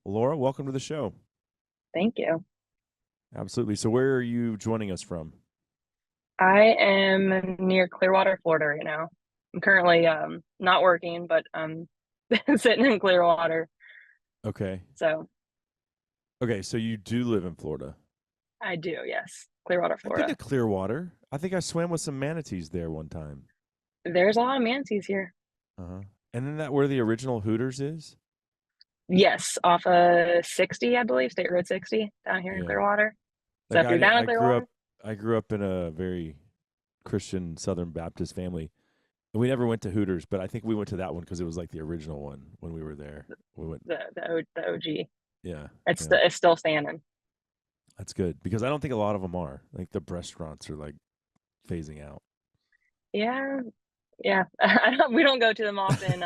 Laura, welcome to the show. Thank you. Absolutely. So, where are you joining us from? I am near Clearwater, Florida right now. I'm currently not working, but I'm sitting in Clearwater. Okay. So Okay. So, you do live in Florida. I do, yes. Clearwater, I've been to Florida. Clearwater. I think I swam with some manatees there one time. There's a lot of manatees here. Uh huh. And then that where the original Hooters is? Yes, off of 60, I believe, State Road 60 down here in Yeah. Clearwater. So Like if you're down in Clearwater, I grew up in a very Christian Southern Baptist family. And we never went to Hooters, but I think we went to that one because it was like the original one when we were there. We went, the OG, yeah, it's yeah. it's still standing. That's good because I don't think a lot of them are. Like the restaurants are like phasing out. Yeah, yeah. We don't go to them often,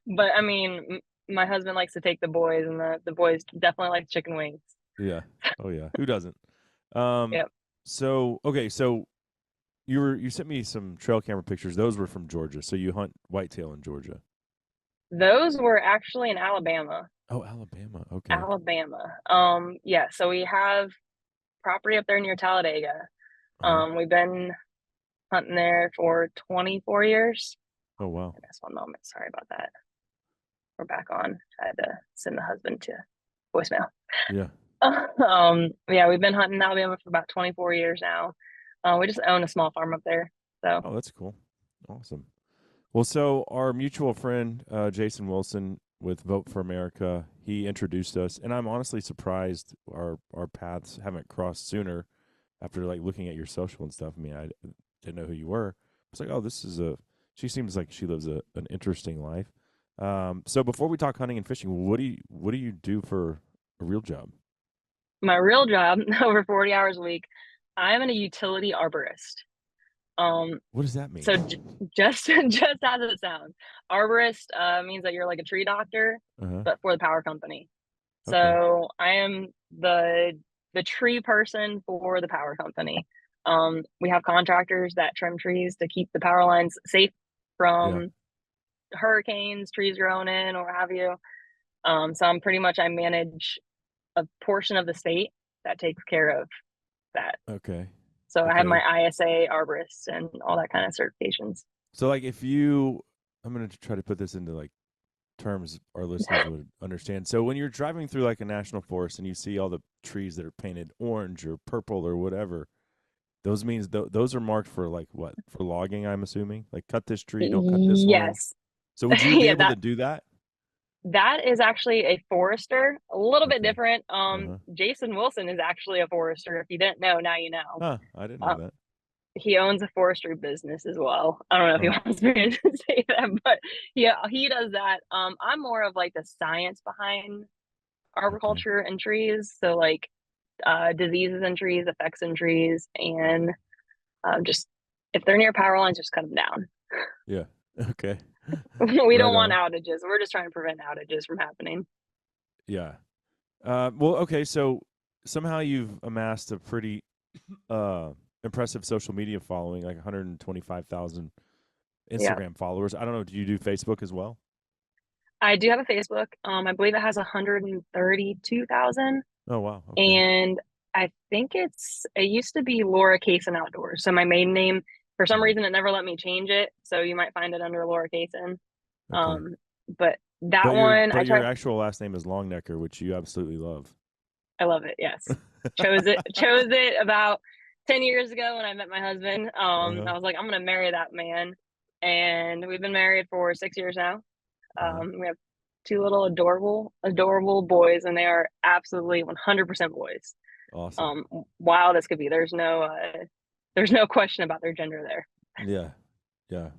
but I mean, my husband likes to take the boys, and the boys definitely like chicken wings. Yeah. Oh yeah. Who doesn't? Um. Yep. So okay. So you sent me some trail camera pictures. Those were from Georgia. So you hunt whitetail in Georgia. Those were actually in Alabama. Oh, Alabama. Okay. Alabama. Yeah, so we have property up there near Talladega. Uh huh. We've been hunting there for 24 years. Oh wow. And that's one moment. Sorry about that. We're back on. I had to send the husband to voicemail. Yeah. Yeah, we've been hunting in Alabama for about 24 years now. We just own a small farm up there. So, Oh, that's cool. Awesome. Well, so our mutual friend Jason Wilson with Vote for America, he introduced us, and I'm honestly surprised our paths haven't crossed sooner. After like looking at your social and stuff, I mean, I didn't know who you were. I was like, oh, this is a. She seems like she lives an interesting life. So before we talk hunting and fishing, what do you do for a real job? my real job, over 40 hours a week, I'm a utility arborist. Um, What does that mean? so just as it sounds, arborist means that you're like a tree doctor, Uh huh. but for the power company. Okay. So I am the tree person for the power company. We have contractors that trim trees to keep the power lines safe Yeah. from hurricanes, trees growing in, or what have you. So I'm pretty much I manage a portion of the state that takes care of that. Okay. So I have my Okay. ISA, arborist, and all that kind of certifications. So like if you, I'm gonna try to put this into like terms our listeners would understand. So when you're driving through like a national forest and you see all the trees that are painted orange or purple or whatever, those means those are marked for like what? For logging, I'm assuming. Like cut this tree, don't cut this one. Yes. So would you be Yeah, able to do that? that is actually a forester, a little bit Okay. different. Uh-huh. Jason Wilson is actually a forester. If you didn't know, now you know. Huh. I didn't know Uh, that. he owns a forestry business as well. I don't know if he Oh, wants me to say that, but yeah, he does that. I'm more of like the science behind okay. arboriculture and trees. So like diseases in trees, effects in trees, and just if they're near power lines, just cut them down. Yeah. Okay. We Right don't want on. outages. We're just trying to prevent outages from happening. Yeah. Well, okay, so somehow you've amassed a pretty uh impressive social media following, like 125,000 Yeah. Instagram followers. I don't know, do you do Facebook as well? I do have a Facebook. I believe it has 132,000, Oh wow, okay. and I think it used to be Laura Kaysen Outdoors. So my maiden name, for some Mhm. reason, it never let me change it. So you might find it under Laura Kaysen. Okay. But that one, But your actual last name is Longnecker, which you absolutely love. I love it. Yes, chose it about 10 years ago when I met my husband. Uh-huh. I was like, I'm gonna marry that man, and we've been married for 6 years now. Uh-huh. We have two little adorable boys, and they are absolutely 100% boys. Awesome. Um, Wild as could be. There's no question about their gender there. Yeah. Yeah.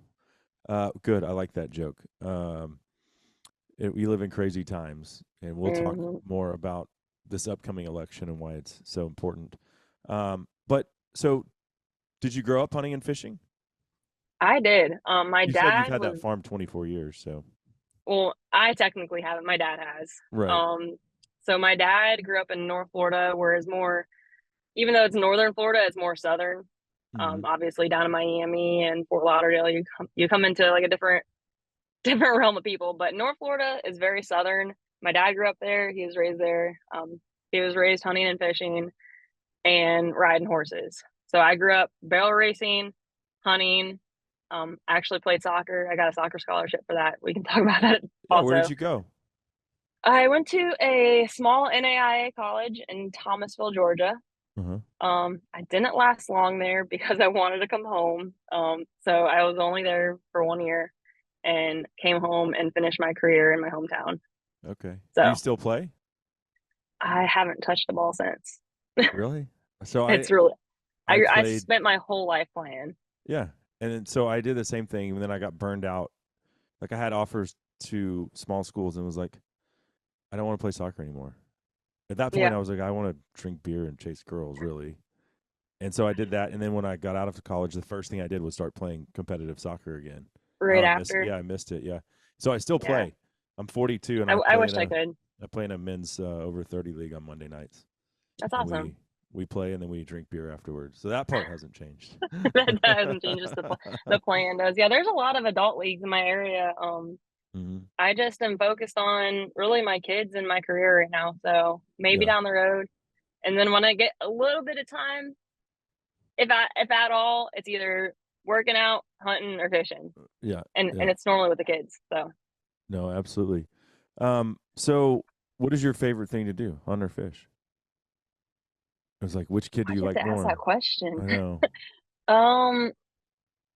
Good. I like that joke. We live in crazy times, and we'll talk Hmm. more about this upcoming election and why it's so important. But so, did you grow up hunting and fishing? I did. My You said you've dad had that was farm 24 years, so well. I technically haven't. My dad has. right. Um, so my dad grew up in North Florida, where it's more, even though it's northern Florida, it's more southern. Hmm. Obviously down in Miami and Fort Lauderdale, you come into like a different realm of people. But North Florida is very southern. my dad grew up there. He was raised there. He was raised hunting and fishing and riding horses. So I grew up barrel racing, hunting. Actually played soccer. I got a soccer scholarship for that. We can talk about that Yeah, where did also. you go? I went to a small NAIA college in Thomasville, Georgia. Uh-huh. I didn't last long there because I wanted to come home. So I was only there for 1 year and came home and finished my career in my hometown. Okay. Do you So still play? I haven't touched the ball since. Really? So It's really, I I played, spent my whole life playing. yeah. And then, so I did the same thing and then I got burned out. Like I had offers to small schools and was like, I don't want to play soccer anymore. At that point Yeah, I was like, I want to drink beer and chase girls, really. And so I did that, and then when I got out of college, the first thing I did was start playing competitive soccer again. right after. Yeah, I missed it. Yeah, so I still Yeah, play. I'm 42, and I wish I could. I play in a men's over 30 league on Monday nights, That's and awesome. we play and then we drink beer afterwards. So that part hasn't changed. That hasn't changed. Just the plan does. Yeah, there's a lot of adult leagues in my area. Hmm. I just am focused on really my kids and my career right now. So maybe Yeah, down the road, and then when I get a little bit of time, if at all, it's either working out, hunting, or fishing, yeah, and yeah. it's normally with the kids. So No, absolutely. So what is your favorite thing to do, hunt or fish? It was like, which kid do I you get like to ask that more? question. I know. Um,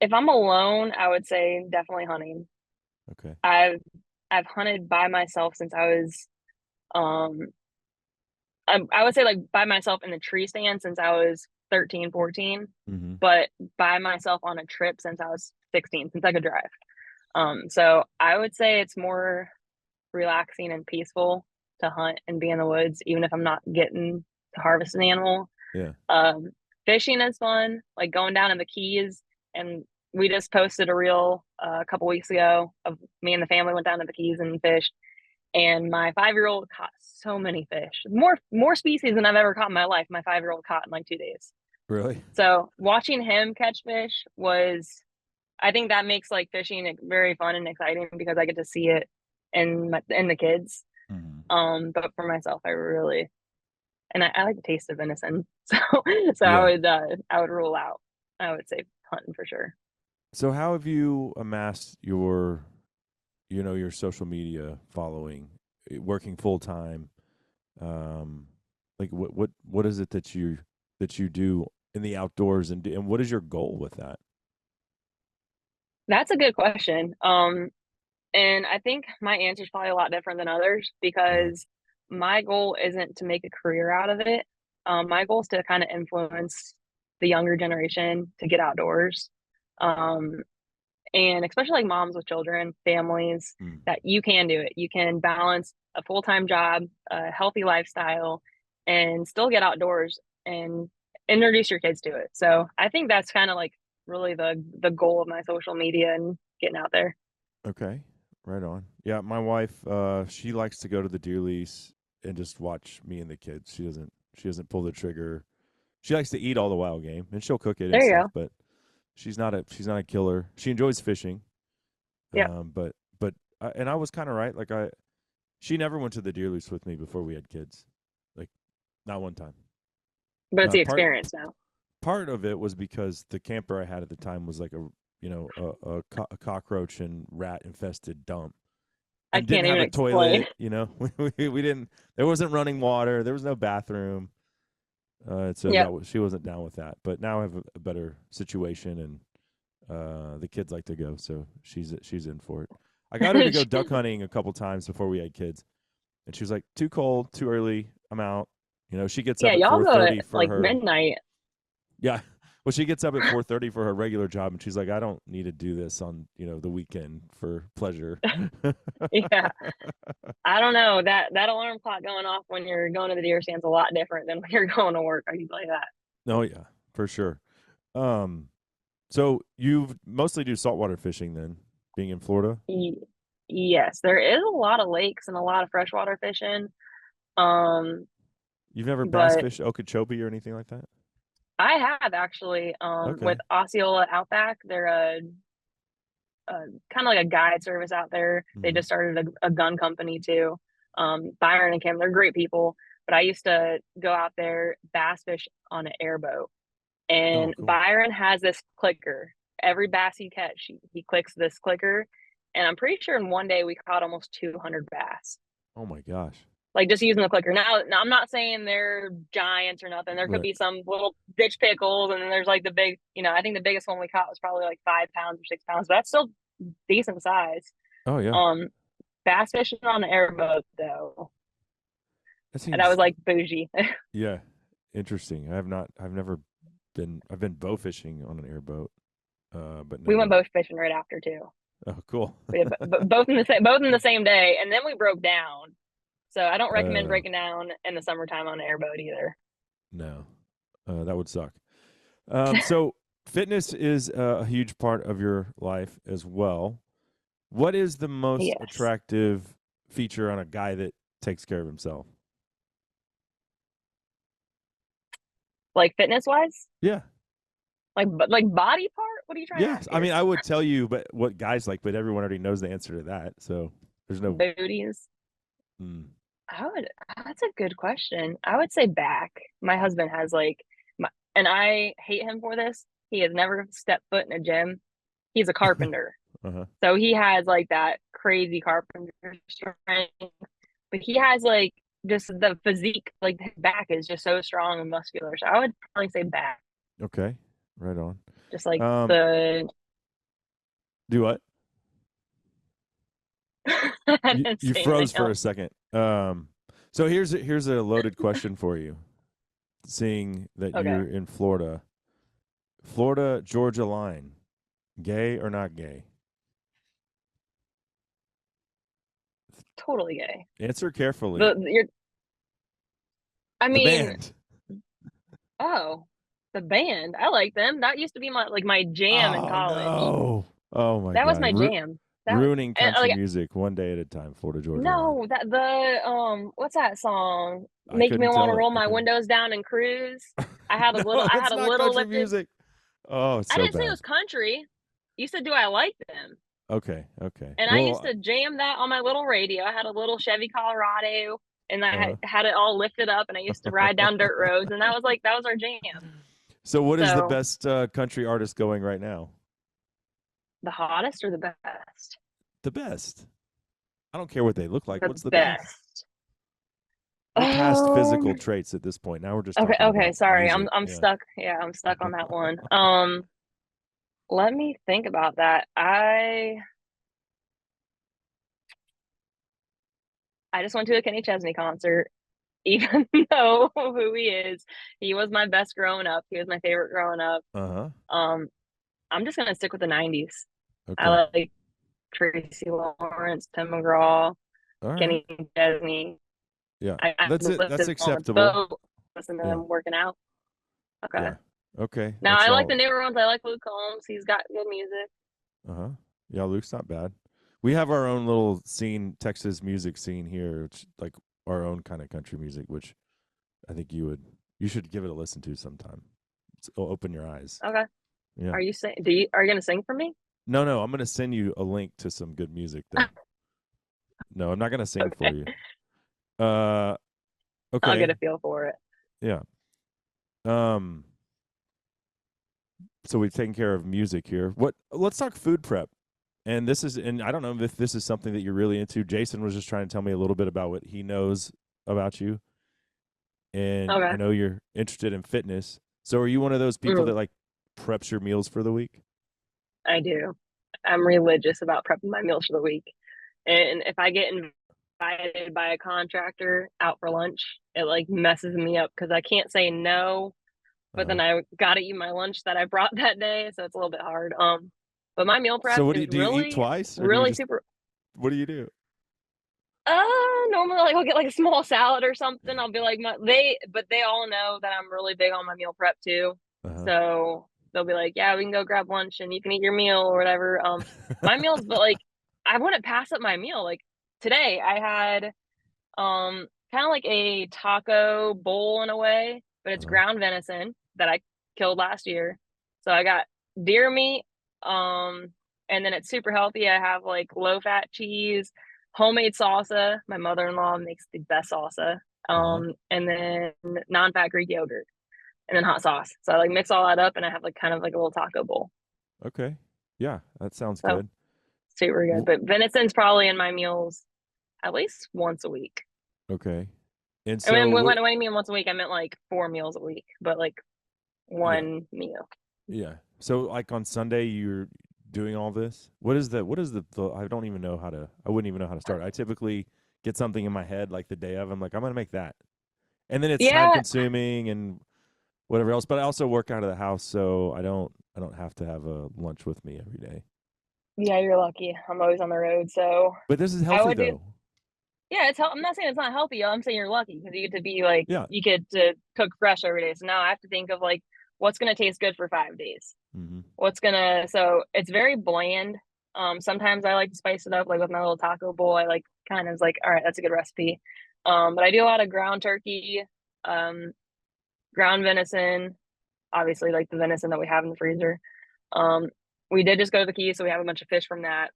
if I'm alone, I would say definitely hunting. Okay. I've I've hunted by myself since I was um I would say like by myself in the tree stand since I was 13, 14, Mm-hmm. but by myself on a trip since I was 16, since I could drive. So I would say it's more relaxing and peaceful to hunt and be in the woods, even if I'm not getting to harvest an animal. Yeah. Um, Fishing is fun, like going down in the Keys. And we just posted a reel a couple weeks ago of me and the family went down to the Keys and fished. And my 5-year-old caught so many fish, more species than I've ever caught in my life. My 5-year-old caught in like 2 days. Really? So watching him catch fish was, I think that makes like fishing very fun and exciting because I get to see it in the kids. Mm-hmm. But for myself, I really, and I like the taste of venison, so Yeah. I would rule out. I would say hunting for sure. So how have you amassed your, your social media following, working full time? Um, like what is it that you do in the outdoors, and what is your goal with that? That's a good question. And I think my answer is probably a lot different than others Uh, because my goal isn't to make a career out of it. My goal is to kind of influence the younger generation to get outdoors. Um, and especially like moms with children, families, mm, that you can do it. You can balance a full time job, a healthy lifestyle, and still get outdoors and introduce your kids to it. So I think that's kind of like really the goal of my social media and getting out there. okay, right on. Yeah, my wife, she likes to go to the deer lease and just watch me and the kids. She doesn't pull the trigger. She likes to eat all the wild game, and she'll cook it and There you stuff. go. But she's not a killer. She enjoys fishing. Yeah, But and I was kind of right. Like she never went to the deer lease with me before we had kids. Like not one time. but it's the Part experience now. part of it was because the camper I had at the time was like a cockroach and rat infested dump I and didn't can't have even a explain. toilet. We didn't. There wasn't running water. There was no bathroom. So Yeah. she wasn't down with that. But now I have a better situation, and the kids like to go, so she's in for it. I got her to go duck hunting a couple times before we had kids, and she was like, "Too cold, too early. I'm out." She gets Yeah, up at y'all go at 4:30 for like her. midnight. Yeah, well, she gets up at 4:30 for her regular job, and she's like, "I don't need to do this on the weekend for pleasure." Yeah. I don't know. That alarm clock going off when you're going to the deer stand's a lot different than when you're going to work. I can tell you that. Oh yeah, for sure. Um, so you mostly do saltwater fishing then, being in Florida. Yes, there is a lot of lakes and a lot of freshwater fishing. Um, You've never bass but fished Okeechobee or anything like that? I have actually with Okay. Osceola Outback. They're a kind of like a guide service out there. They Hmm. just started a gun company too. Byron and Kim, they're great people. But I used to go out there bass fish on an airboat. Oh, And cool. Byron has this clicker. Every bass you catch, he clicks this clicker. And I'm pretty sure in one day we caught almost 200 bass. Oh my gosh. Like just using the clicker. Now I'm not saying they're giants or nothing. There could Right. be some little ditch pickles, and then there's like the big, I think the biggest one we caught was probably like 5 pounds or 6 pounds, but that's still decent size. Oh yeah. Um, Bass fishing on an airboat though, That and I was seems like bougie. yeah, interesting. I've never been I've been bow fishing on an airboat, but We went never. both fishing right after too. Oh, cool. We did both in the same day, and then we broke down. So I don't recommend Uh breaking down in the summertime on an airboat either. no. That would suck. So fitness is a huge part of your life as well. What is the most Yes, attractive feature on a guy that takes care of himself? like fitness wise, Yeah. like body part. What are you trying to Yes. ask I here? mean, I would tell you, but what guys like, but everyone already knows the answer to that. So there's no. Booties. Mm, I would. That's a good question. I would say back. My husband has like, and I hate him for this. He has never stepped foot in a gym. He's a carpenter, uh-huh. so he has like that crazy carpenter strength. But he has like just the physique. Like his back is just so strong and muscular. So I would probably say back. Okay. Right on. Just like Um, the. do what? I You didn't you say anything froze for a else. second. So here's a loaded question for you. Seeing that Okay, you're in Florida, Florida Georgia line, gay or not gay? totally gay. Answer carefully. The you're. I The mean, band. oh, the band. I like them. That used to be my jam in Oh college. no. Oh my That was God. my jam. That was Ruining country like music one day at a time. Florida Georgia line. no, that the what's that song? I Make me couldn't want to tell it. roll I my couldn't. windows down and cruise. No, I it's had a not little country lifted. music. Oh, it's I so didn't say it bad. was country. You said, do I like them? Okay, okay. And I used Well, to jam that on my little radio. I had a little Chevy Colorado, and I uh, had it all lifted up, and I used to ride down dirt roads, and that was our jam. so what is the So best country artist going right now? the hottest or the best? The best. I don't care what they look like. The What's the best? best. We're past physical Um. traits at this point. Now we're just Okay. talking Okay. about Sorry. music. I'm Yeah. stuck. Yeah, I'm stuck on that one. Let me think about that. I just went to a Kenny Chesney concert, even though who he is. He was my best growing up. He was my favorite growing up. Uh-huh. Um, I'm just gonna stick with the '90s. Okay. I like Tracy Lawrence, Tim McGraw, All right. Kenny Chesney. Yeah. I That's it. That's listened on the acceptable. boat, listen to Yeah. them working out. Okay. Yeah. Okay. Now That's I like the all. newer ones. I like Luke Combs. He's got good music. Uh-huh. Yeah, Luke's not bad. We have our own little scene, Texas music scene here, which like our own kind of country music, which I think you should give it a listen to sometime. It'll open your eyes. Okay. Yeah. Are you gonna sing for me? No, no, I'm gonna send you a link to some good music though. No, I'm not gonna sing for Okay. you. Uh I'll get okay. a feel for it. Yeah. Um so we've taken care of music here. Let's talk food prep. And I don't know if this is something that you're really into. Jason was just trying to tell me a little bit about what he knows about you. And Okay. I know you're interested in fitness. So are you one of those people Mm, that like preps your meals for the week? I do. I'm religious about prepping my meals for the week. And if I get invited by a contractor out for lunch, it like messes me up because I can't say no, but Uh-huh. then I gotta eat my lunch that I brought that day, so it's a little bit hard. But my meal So prep is do you eat really, twice or do you really just super. what do you do? Normally like I'll get like a small salad or something. I'll be like but they all know that I'm really big on my meal prep too. Uh-huh. So they'll be like, yeah, we can go grab lunch and you can eat your meal or whatever. My meals, but like I wouldn't pass up my meal. Like today I had kind of like a taco bowl in a way, but it's Uh-huh. ground venison that I killed last year. So I got deer meat, and then it's super healthy. I have like low fat cheese, homemade salsa. My mother-in-law makes the best salsa. Uh-huh. And then non-fat Greek yogurt, and then hot sauce. So I like mix all that up, and I have like kind of like a little taco bowl. Okay. Yeah, that sounds So good. super good. Wh- But venison's probably in my meals at least once a week. Okay. And I mean, so when what I mean once a week, I meant like 4 meals a week, but like yeah, one meal. yeah. So like on Sunday you're doing all this? What is the I don't even know how to I wouldn't even know how to start. I typically get something in my head like the day of. I'm like, I'm gonna make that. And then it's time Yeah, consuming and whatever else. But I also work out of the house, so I don't have to have a lunch with me every day. yeah, you're lucky. I'm always on the road, so But this is I healthy would do. though. Yeah, I'm not saying it's not healthy. I'm saying you're lucky because you get to be like Yeah. you get to cook fresh every day. So now I have to think of like what's gonna taste good for 5 days. Hmm. So it's very bland. Sometimes I like to spice it up, like with my little taco bowl. I like kind of like, all right, that's a good recipe. But I do a lot of ground turkey, um, ground venison, obviously like the venison that we have in the freezer. Um, we did just go to the Keys, so we have a bunch of fish from that.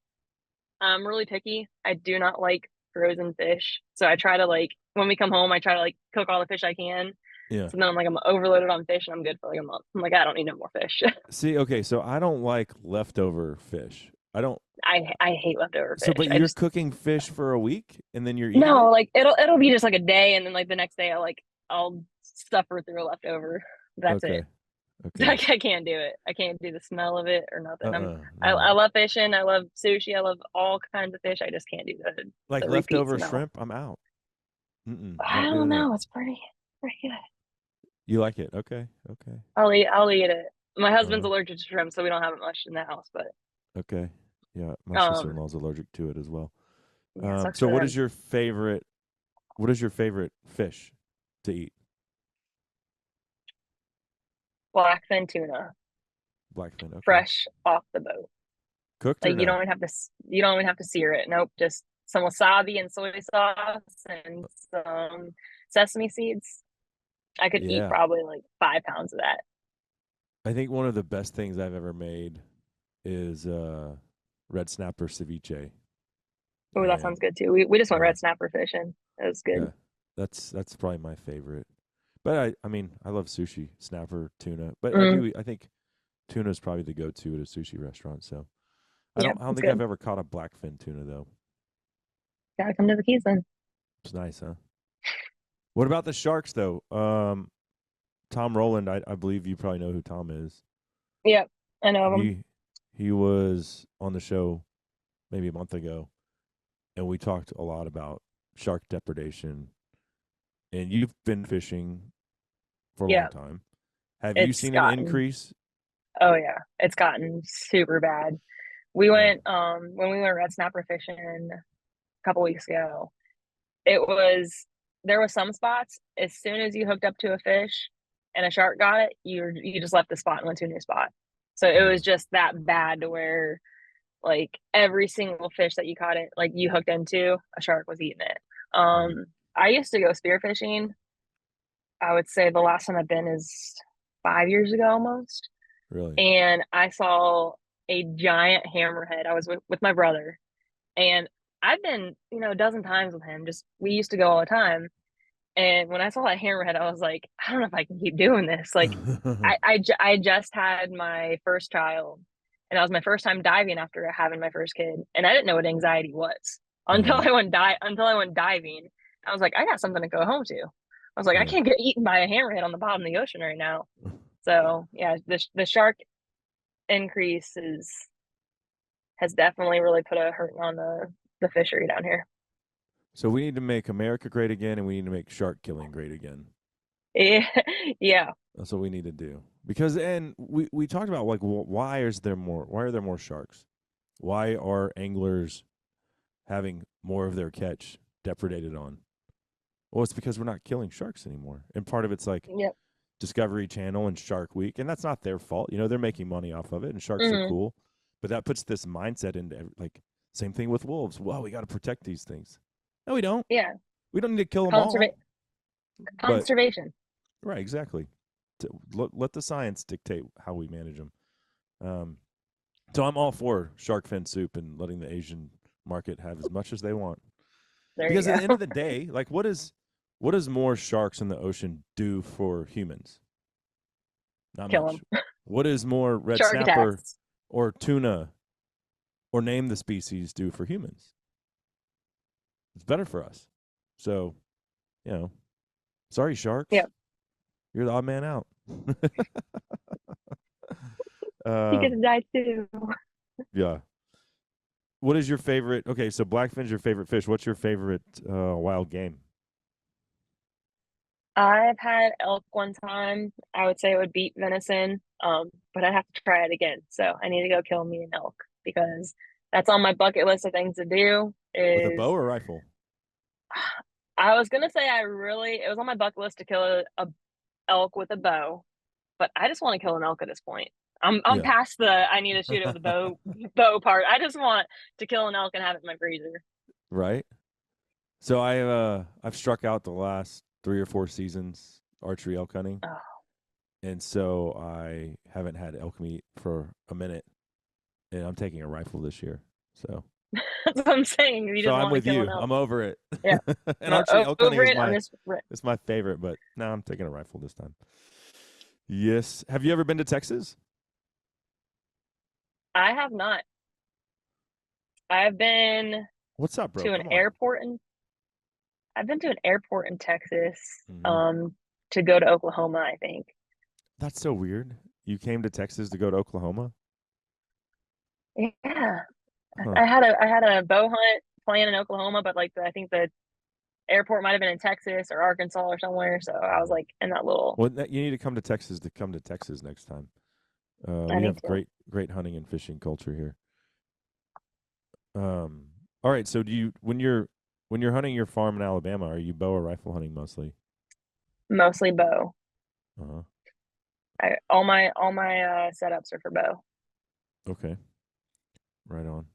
I'm really picky. I do not like frozen fish. So I try to like when we come home, I try to like cook all the fish I can. Yeah. So then I'm overloaded on fish and I'm good for like a month. I'm like, I don't need no more fish. See, okay, so I don't like leftover fish. I don't. I hate leftover So, fish. but I you're just cooking fish for a week and then you're eating no, it? like it'll be just like a day and then like the next day I'll suffer through a leftover. That's it. Okay. Okay. I can't do it. I can't do the smell of it or nothing. I No. love fishing. I love sushi. I love all kinds of fish. I just can't do Like the repeat leftover smell. shrimp, I'm out. Mm-mm, I not don't doing it. know. It's pretty good. You like it? Okay. Okay. I'll eat it. My husband's Uh, allergic to shrimp, so we don't have it much in the house. But okay. Yeah, my um, sister-in-law's allergic to it as well. yeah, sucks So for what is them. your favorite? What is your favorite fish to eat? Blackfin tuna, Blackfin. Okay. fresh off the boat. Cooked or Like no? you don't even have to sear it. Nope, just some wasabi and soy sauce and some sesame seeds. I could eat Yeah. probably like 5 pounds of that. I think one of the best things I've ever made is red snapper ceviche. Oh, that sounds And good too. We just went uh red snapper fishing. It was yeah, good. that's probably my favorite. But I mean, I love sushi, snapper, tuna. But Mm, I think tuna is probably the go-to at a sushi restaurant. So yeah, I don't it's think I've good. ever caught a blackfin tuna though. Gotta come to the Keys then. It's nice, huh? What about the sharks though? Tom Roland, I believe you probably know who Tom is. Yep, I know of them. He was on the show maybe a month ago, and we talked a lot about shark depredation. And you've been fishing for a long Yeah, time. Have you it's seen an gotten. increase? Oh yeah, it's gotten super bad. We Yeah. went when we went red snapper fishing a couple weeks ago. It was there was some spots as soon as you hooked up to a fish and a shark got it, you just left the spot and went to a new spot. So it Uh, was just that bad to where like every single fish that you caught it like you hooked into, a shark was eating it. mm, I used to go spearfishing. I would say the last time I've been is 5 years ago almost. really? And I saw a giant hammerhead. I was with my brother and I've been, a dozen times with him. Just we used to go all the time. And when I saw that hammerhead, I was like, I don't know if I can keep doing this. Like, I just had my first child, and that was my first time diving after having my first kid, and I didn't know what anxiety was Uh-huh. until I went diving. I was like, I got something to go home to. I was like, I Yeah. can't get eaten by a hammerhead on the bottom of the ocean right now. So yeah, the shark increase has definitely really put a hurt on the fishery down here. So we need to make America great again, and we need to make shark killing great again. Yeah, yeah, That's what we need to do. Because and we talked about like why are there more sharks? Why are anglers having more of their catch depredated on? Well, it's because we're not killing sharks anymore. And part of it's like yep. Discovery Channel and Shark Week, and that's not their fault. They're making money off of it, and sharks are Hmm. cool. But that puts this mindset into like same thing with wolves. Well, we got to protect these things. No, we don't. Yeah, We don't need to kill them conserva- all. But conservation. right, exactly. Let the science dictate how we manage them. Um, so I'm all for shark fin soup and letting the Asian market have as much as they want. There you Because at the end go. of the day, like what does more sharks in the ocean do for humans? Not Kill much. them. What does more red Shark snapper attacks. or tuna or name the species do for humans? It's better for us. So, you know, sorry sharks, Yep. you're the odd man out. He uh, gets to die too. yeah. What is your favorite? Okay, so blackfin's your favorite fish. What's your favorite wild game? I've had elk one time. I would say it would beat venison, but I'd have to try it again. So I need to go kill me an elk because that's on my bucket list of things to do. With a bow Is or rifle? I was gonna say it was on my bucket list to kill a elk with a bow, but I just want to kill an elk at this point. I'm Yeah. past the I need to shoot it with a bow part. I just want to kill an elk and have it in my freezer. Right. So I've struck out the last 3 or 4 seasons archery elk hunting, Oh, and so I haven't had elk meat for a minute, and I'm taking a rifle this year. So that's what I'm saying. You so just I'm want to with kill an you. elk. I'm over it. Yeah, And archery elk hunting over it. I'm just is my favorite, but now I'm taking a rifle this time. Yes. Have you ever been to Texas? I have not. I've been What's up, bro? to an Come on. airport in I've been to an airport in Texas Hmm. to go to Oklahoma, I think. That's so weird. You came to Texas to go to Oklahoma? Yeah. Huh. I had a bow hunt planned in Oklahoma, but like I think the airport might have been in Texas or Arkansas or somewhere, so I was Mhm. like in that little Well, you need to come to Texas next time. I We need have to. great hunting and fishing culture here. Um, all right. So do you when you're hunting your farm in Alabama, are you bow or rifle hunting mostly? Mostly bow. Uh-huh. All my setups are for bow. Okay. Right on.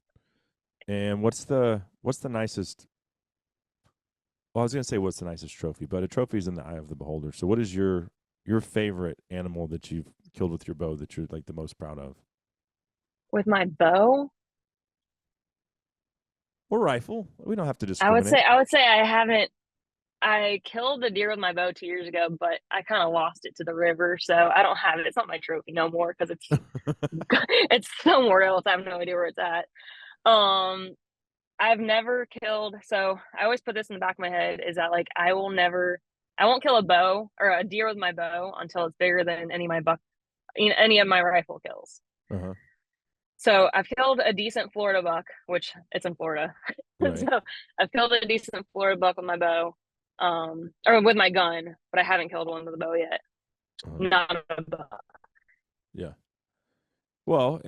And what's the nicest? Well, I was gonna say what's the nicest trophy, but a trophy is in the eye of the beholder. So, what is your favorite animal that you've killed with your bow that you're like the most proud of? With my bow, Or rifle? We don't have to discriminate. I would say I haven't I killed a deer with my bow 2 years ago, but I kind of lost it to the river, so I don't have it. It's not my trophy no more because it's it's somewhere else. I have no idea where it's at. Um, I've never killed, so I always put this in the back of my head is that like I won't kill a bow or a deer with my bow until it's bigger than any of my rifle kills. Uh-huh. So I've killed a decent Florida buck, which it's in Florida. Right. So I've killed a decent Florida buck with my bow, or with my gun, but I haven't killed one with a bow yet. Uh-huh. Not a buck. Yeah. Well,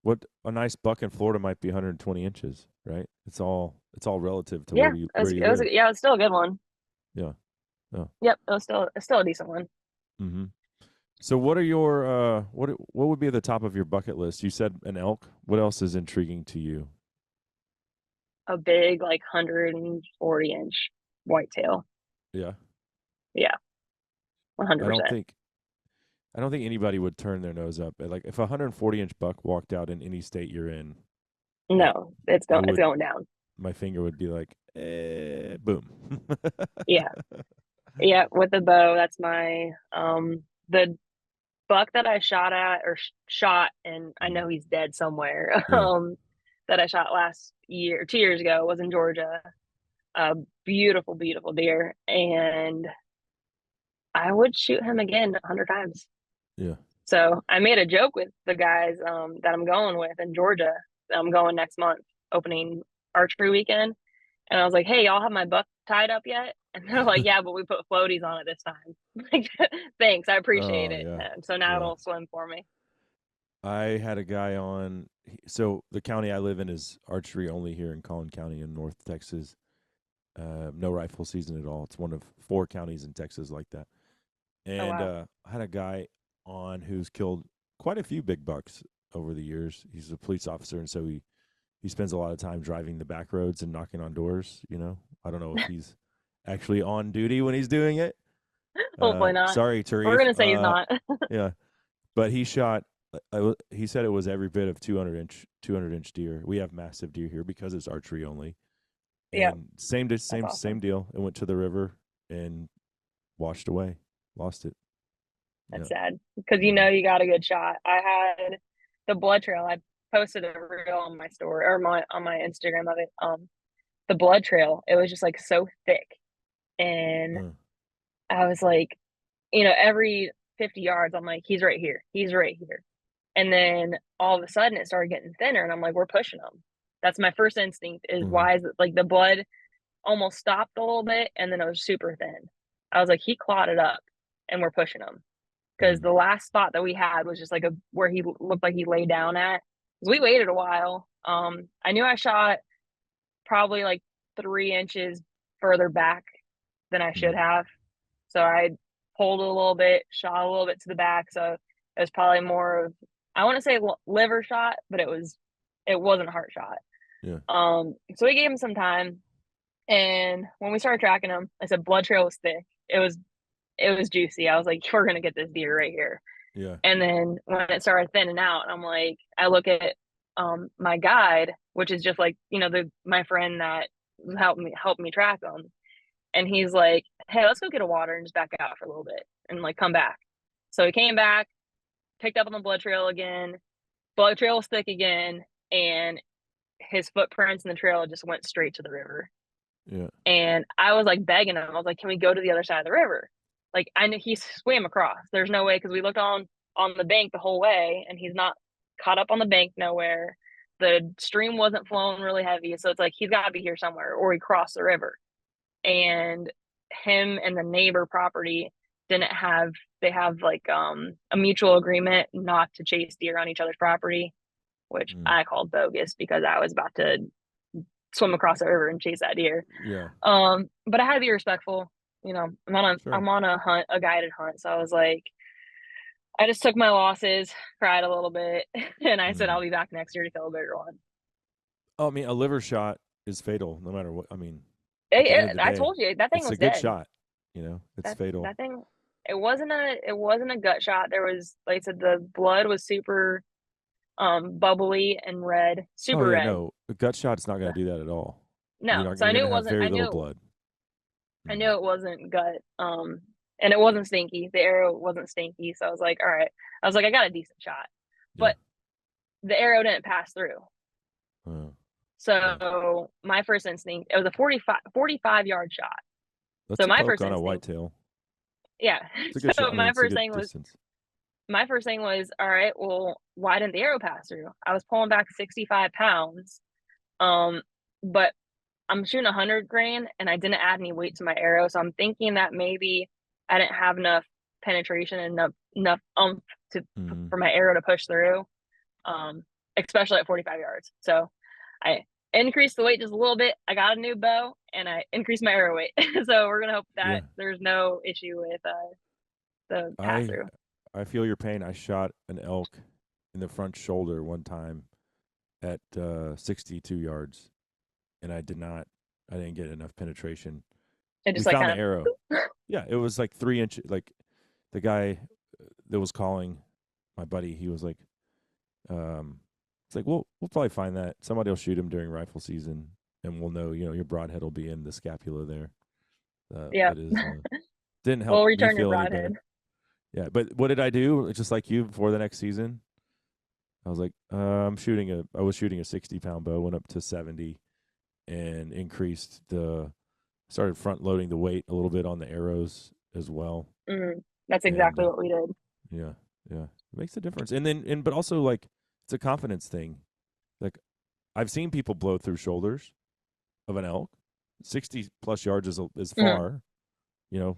what a nice buck in Florida might be 120 inches, right? It's all relative to Yeah, where you it was live. yeah, it was still a good one. Yeah. Yeah. Yep, it's still a decent one. Mm-hmm. So what are your what would be at the top of your bucket list? You said an elk. What else is intriguing to you? A big like 140-inch whitetail. Yeah. Yeah, I don't 100%. think I don't think anybody would turn their nose up. Like if a 140-inch buck walked out in any state you're in, I No, I it's would going down. my finger would be like, boom. Yeah. Yeah, with the bow, that's my the buck that I shot at or shot, and I Mhm. know he's dead somewhere. Yeah. That I shot last year, 2 years ago, was in Georgia. A beautiful, beautiful deer, and I would shoot him again 100 times. Yeah. So I made a joke with the guys that I'm going with in Georgia. I'm going next month, opening archery weekend, and I was like, "Hey, y'all have my buck tied up yet?" And they're like, "Yeah, but we put floaties on it this time." Like, thanks, I appreciate Oh it. yeah. So now Yeah. it'll swim for me. I had a guy on. So the county I live in is archery only here in Collin County in North Texas. No rifle season at all. It's one of 4 counties in Texas like that. Oh And wow. I had a guy on who's killed quite a few big bucks over the years. He's a police officer, and so he spends a lot of time driving the back roads and knocking on doors. I don't know if he's actually on duty when he's doing it. Hopefully not. Sorry, We're Tarif. gonna say he's not. Yeah, but he shot. He said it was every bit of 200 inch deer. We have massive deer here because it's archery only. Yeah, and that's same awesome. deal. It went to the river and washed away, lost it. Yeah. That's sad because you Mm-hmm. know you got a good shot. I had the blood trail. I posted a reel on my story or my on my Instagram of it. The blood trail. It was just like so thick, and Uh, I was like, every 50 yards, I'm like, he's right here. He's right here. And then all of a sudden it started getting thinner and I'm like, we're pushing him. That's my first instinct is mm-hmm. why is it like the blood almost stopped a little bit and then it was super thin. I was like, he clotted up and we're pushing him. Because Mm-hmm. the last spot that we had was just like a where he looked like he lay down at. We waited a while. I knew I shot probably like 3 inches further back than I should Mm-hmm. have. So I pulled a little bit, shot a little bit to the back. So it was probably more of I want to say liver shot, but it wasn't a heart shot. Yeah. So we gave him some time, and when we started tracking him, I said blood trail was thick. It was juicy. I was like, we're gonna get this deer right here. Yeah. And then when it started thinning out, I'm like, I look at my guide, which is just like the my friend that helped me track him, and he's like, hey, let's go get a water and just back out for a little bit and like come back. So he came back, picked up on the blood trail again. Blood trail was thick again, and his footprints in the trail just went straight to the river. Yeah. And I was like begging him. I was like, "Can we go to the other side of the river?" Like I knew he swam across. There's no way because we looked on the bank the whole way, and he's not caught up on the bank nowhere. The stream wasn't flowing really heavy, so it's like he's got to be here somewhere, or he crossed the river. And him and the neighbor property didn't have they have like a mutual agreement not to chase deer on each other's property, which Mm. I called bogus because I was about to swim across the river and chase that deer. Yeah. But I had to be respectful. I'm on a Sure. I'm on a hunt, a guided hunt. So I was like, I just took my losses, cried a little bit, and I said Mm. I'll be back next year to kill a bigger one. Oh, I mean, a liver shot is fatal no matter what. I mean, at the end of the I day, told you that thing it's a was good dead. shot. It's That fatal. that thing, it wasn't a gut shot. There was, like I said, the blood was super bubbly and red, Oh super yeah, red. no, a gut shot's not going to do that at all. No, so You're I going knew to it have wasn't. very little blood. I Mm. knew it wasn't gut. And it wasn't stinky. The arrow wasn't stinky. So I was like, all right. I was like, I got a decent shot, Yeah. but the arrow didn't pass through. Uh, yeah. So my first instinct, it was a 45 yard shot. That's So a my poke first on a instinct, whitethtail. yeah. It's a good shot. So I mean, it's a good distance. my first thing was, all right, well, why didn't the arrow pass through? I was pulling back 65 pounds. Um, but I'm shooting 100 grain and I didn't add any weight to my arrow. So I'm thinking that maybe I didn't have enough penetration and enough to Mm. for my arrow to push through, um, especially at 45 yards. So I increased the weight just a little bit. I got a new bow and I increased my arrow weight. So we're gonna hope Yeah. that there's no issue with the pass I through. I feel your pain. I shot an elk in the front shoulder one time at 62 yards, and I didn't get enough penetration. It We just like found the kind arrow. of Yeah, it was like 3 inches. Like the guy that was calling, my buddy, he was like, it's like we'll probably find that somebody will shoot him during rifle season, and we'll know your broadhead will be in the scapula there. yeah. But is didn't help We'll me return your feel any broadhead. better. Yeah, but what did I do? Just like you before the next season, I was like, I was shooting a 60-pound bow, went up to 70, and started front loading the weight a little bit on the arrows as well. That's And exactly what we did. yeah, yeah, it makes a difference. But also like it's a confidence thing. Like I've seen people blow through shoulders of an elk. 60 plus yards is Mm-hmm. far, you know,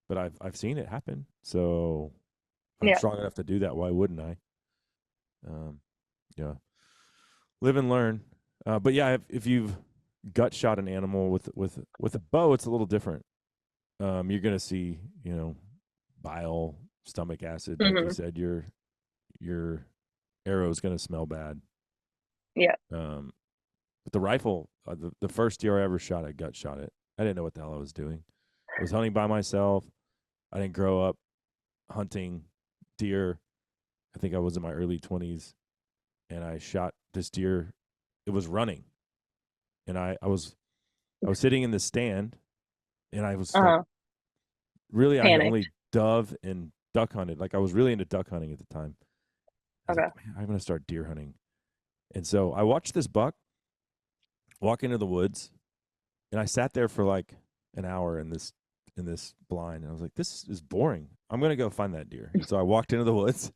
but I've seen it happen. So if I'm Yeah. strong enough to do that, why wouldn't I? Um, yeah, live and learn. But yeah, if you've gut shot an animal with a bow, it's a little different. You're gonna see, bile, stomach acid, like you Mm-hmm. said. Your arrow is gonna smell bad. Yeah. But the rifle, the first deer I ever shot, I gut shot it. I didn't know what the hell I was doing. I was hunting by myself. I didn't grow up hunting deer. I think I was in my early 20s, and I shot this deer. It was running, and I was I was sitting in the stand, and I was like, Uh-huh. really, I had only Panicked. dove and duck hunted. Like I was really into duck hunting at the time. I was Okay. like, man, I'm gonna start deer hunting. And so I watched this buck walk into the woods, and I sat there for like an hour in this blind, and I was like, this is boring. I'm gonna go find that deer. And so I walked into the woods,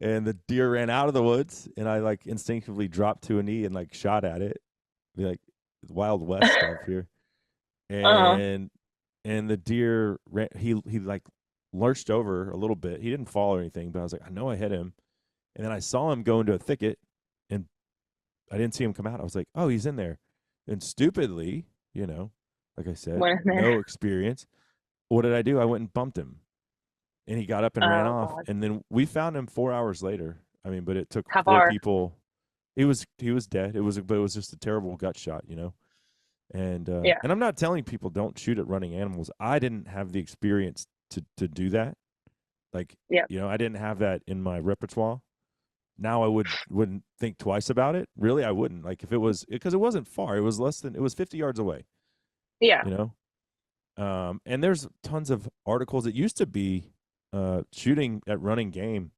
and the deer ran out of the woods, and I like instinctively dropped to a knee and like shot at it, like Wild West stuff here. Uh-huh. And the deer ran, he like lurched over a little bit. He didn't fall or anything, but I was like, I know I hit him. And then I saw him go into a thicket, and I didn't see him come out. I was like, oh, he's in there. And stupidly, you know, like I said, Went in there. no experience. What did I do? I went and bumped him, and he got up and ran Oh off. God. And then we found him 4 hours later. I mean, but it took How four far? people. He was dead. But it was just a terrible gut shot, you know. Yeah. And I'm not telling people don't shoot at running animals. I didn't have the experience to do that. Like, Yeah. you know, I didn't have that in my repertoire. Now I wouldn't think twice about it. Really, I wouldn't. Like if it was because it wasn't far. It was 50 yards away, Yeah. you know. And there's tons of articles. It used to be shooting at running game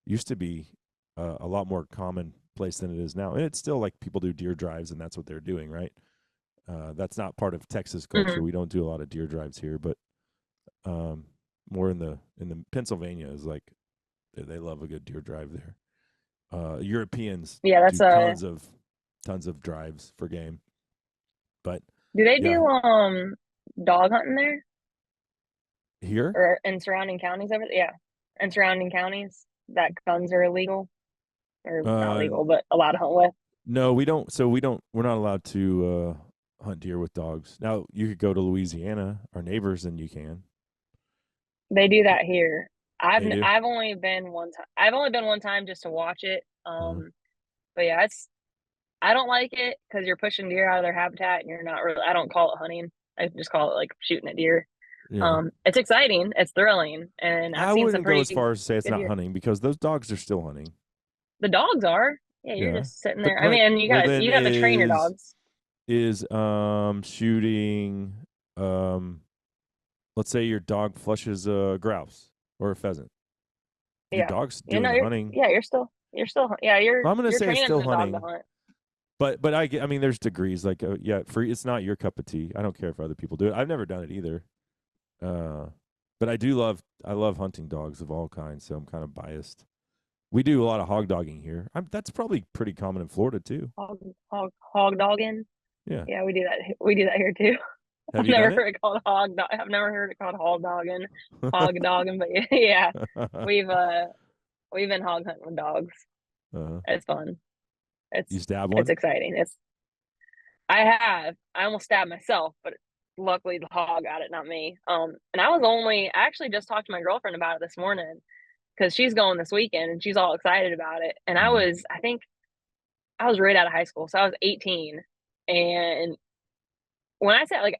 used to be a lot more commonplace than it is now. And it's still like people do deer drives, and that's what they're doing, right? That's not part of Texas culture. Hmm. We don't do a lot of deer drives here, but um, more in the Pennsylvania is like they love a good deer drive there. Europeans Yeah, that's do tons of drives for game, but do they yeah, do dog hunting there here or in surrounding counties over there? Yeah. In surrounding counties that guns are illegal or not uh, legal, but allowed to hunt with. no, we don't. So we don't. We're not allowed to hunt deer with dogs. Now you could go to Louisiana, our neighbors, and you can. They do that here. They do. I've only been one time. I've only been one time just to watch it. Uh-huh. But yeah, it's I don't like it because you're pushing deer out of their habitat and you're not really. I don't call it hunting. I just call it like shooting at deer. Yeah, It's exciting, it's thrilling, and I've I seen some wouldn't go as pretty far as to say it's good not deer. hunting because those dogs are still hunting. The dogs are. Yeah, you're Yeah, just sitting but there. I mean, and well then you got to train your dogs. is shooting let's say your dog flushes a grouse or a pheasant. Your Yeah, dog's you doing know, the hunting. you're still, yeah, Well, I'm gonna you're say it's training still the dog to hunting, hunt. but I mean, there's degrees. Like, yeah, for it's not your cup of tea. I don't care if other people do it. I've never done it either. Uh, but I love hunting dogs of all kinds, so I'm kind of biased. We do a lot of hog dogging here. That's probably pretty common in Florida too. Hog dogging. Yeah, Yeah, we do that. We do that here too. have I've you done never it? heard it called I've never heard it called hog dogging. But yeah, we've uh we've been hog hunting with dogs. uh, It's fun. you It's stab it's one? exciting. I almost stabbed myself, but luckily the hog got it, not me. And I actually just talked to my girlfriend about it this morning because she's going this weekend and she's all excited about it. And Mm. I think I was right out of high school, so I was 18. And when I say like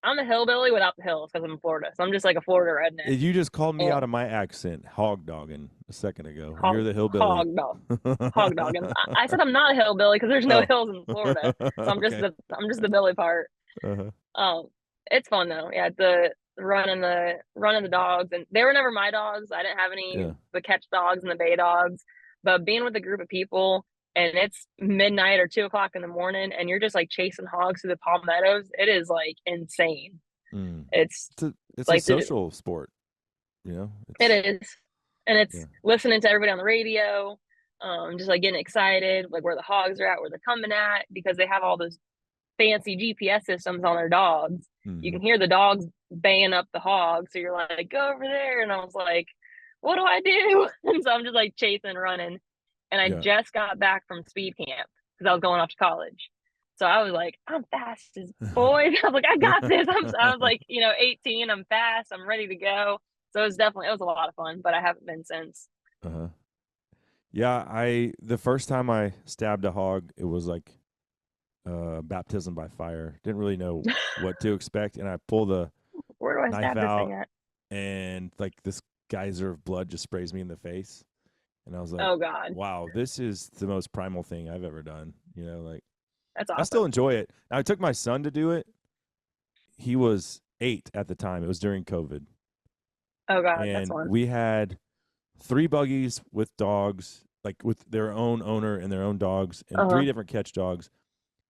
I'm a hillbilly without the hills because I'm in Florida, so I'm just like a Florida redneck. You just called me And out of my accent, hog dogging, a second ago. You're hog the hillbilly. hog dogging. I said I'm not a hillbilly because there's no Oh, hills in Florida, so okay. I'm just the billy part. Uh-huh. Um, it's fun though. Yeah, running the dogs, and they were never my dogs. I didn't have any Yeah. the catch dogs and the bay dogs, but being with a group of people and it's midnight or 2 o'clock in the morning, and you're just like chasing hogs through the palmettos, it is like insane. Mm. It's It's a like social sport, you know. it It's is, and it's yeah. listening to everybody on the radio, just like getting excited, like where the hogs are at, where they're coming at, because they have all those fancy GPS systems on their dogs. You Mm-hmm. can hear the dogs baying up the hog. So you're like, go over there. And I was like, what do I do? And so I'm just like chasing, running. And I Yeah. just got back from speed camp because I was going off to college. So I was like, I'm fast as boys. I was like, I got this. I was like, 18. I'm fast. I'm ready to go. So it was a lot of fun, but I haven't been since. Uh-huh. Yeah, the first time I stabbed a hog, it was like baptism by fire. Didn't really know what to expect, and I pull the Where do I knife stab this thing out, at? and like this geyser of blood just sprays me in the face, and I was like, Oh God, "Wow, this is the most primal thing I've ever done." You know, like that's I still awesome. enjoy it. I took my son to do it, he was 8 at the time. It was during COVID, Oh God, that's and one. we had 3 buggies with dogs, like with their own owner and their own dogs, and 3 Uh-huh. different catch dogs.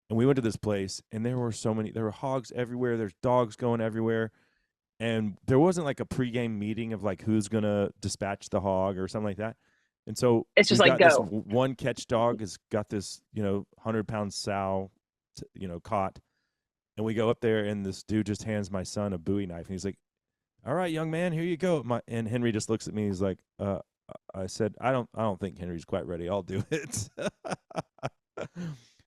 And we went to this place, and there were so many. There were hogs everywhere. There's dogs going everywhere, and there wasn't like a pregame meeting of like who's gonna dispatch the hog or something like that. And so It's just we've like got this go. one catch dog has got this 100-pound sow, caught, and we go up there, and this dude just hands my son a Bowie knife, and he's like, "All right, young man, here you go." And Henry just looks at me. He's like, I said, I don't think Henry's quite ready. I'll do it.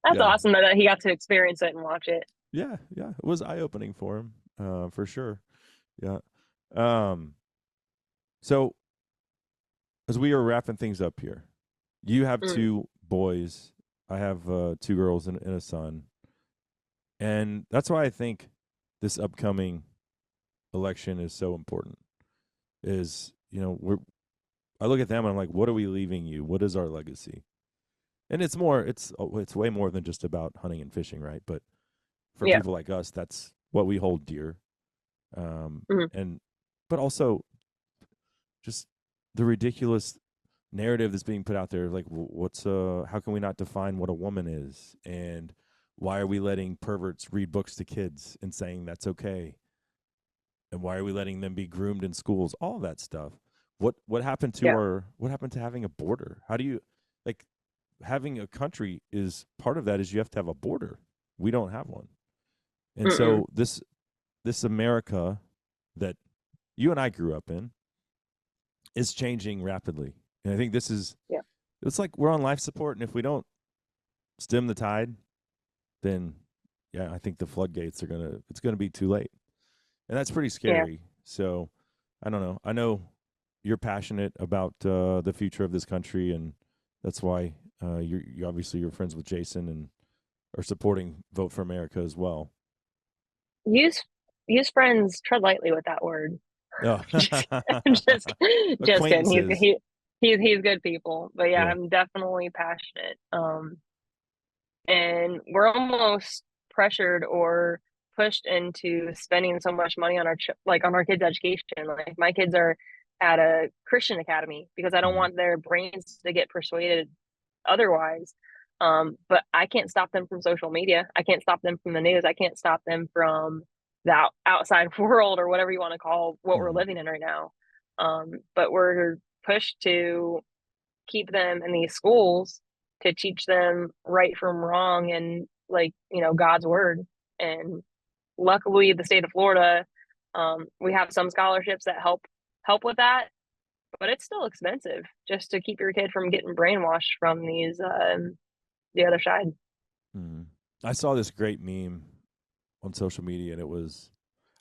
That's Yeah, awesome that he got to experience it and watch it. yeah, yeah. It was eye opening for him, for sure. Yeah. Um. So as we are wrapping things up here, you have Mm. 2 boys. I have 2 girls and a son, and that's why I think this upcoming election is so important. Is we're I look at them and I'm like, what are we leaving you? What is our legacy? And it's way more than just about hunting and fishing, right? But for Yeah. people like us, that's what we hold dear. Hmm. And but also just the ridiculous narrative that's being put out there, like what's how can we not define what a woman is, and why are we letting perverts read books to kids and saying that's okay, and why are we letting them be groomed in schools, all of that stuff. Yeah. What happened to having a border? How do you, like, having a country is part of that is you have to have a border. We don't have one. And Mm-mm. so this America that you and I grew up in is changing rapidly. And I think Yeah. it's like we're on life support, and if we don't stem the tide, then yeah, I think the floodgates it's gonna be too late. And that's pretty Yeah. scary. So I don't know. I know you're passionate about the future of this country, and that's why you obviously you're friends with Jason and are supporting Vote for America as well. Use use friends. Tread lightly with that word. Oh, just, just, just kidding. acquaintances. He's good people. But yeah, Yeah. I'm definitely passionate. And we're almost pressured or pushed into spending so much money on on our kids' education. Like my kids are at a Christian academy because I don't Mm. want their brains to get persuaded otherwise. But I can't stop them from social media. I can't stop them from the news. I can't stop them from the outside world or whatever you want to call what we're Mm. living in right now. But we're pushed to keep them in these schools to teach them right from wrong and God's word. And luckily, the state of Florida, we have some scholarships that help with that, but it's still expensive just to keep your kid from getting brainwashed from the other side. Mm. I saw this great meme on social media, and it was,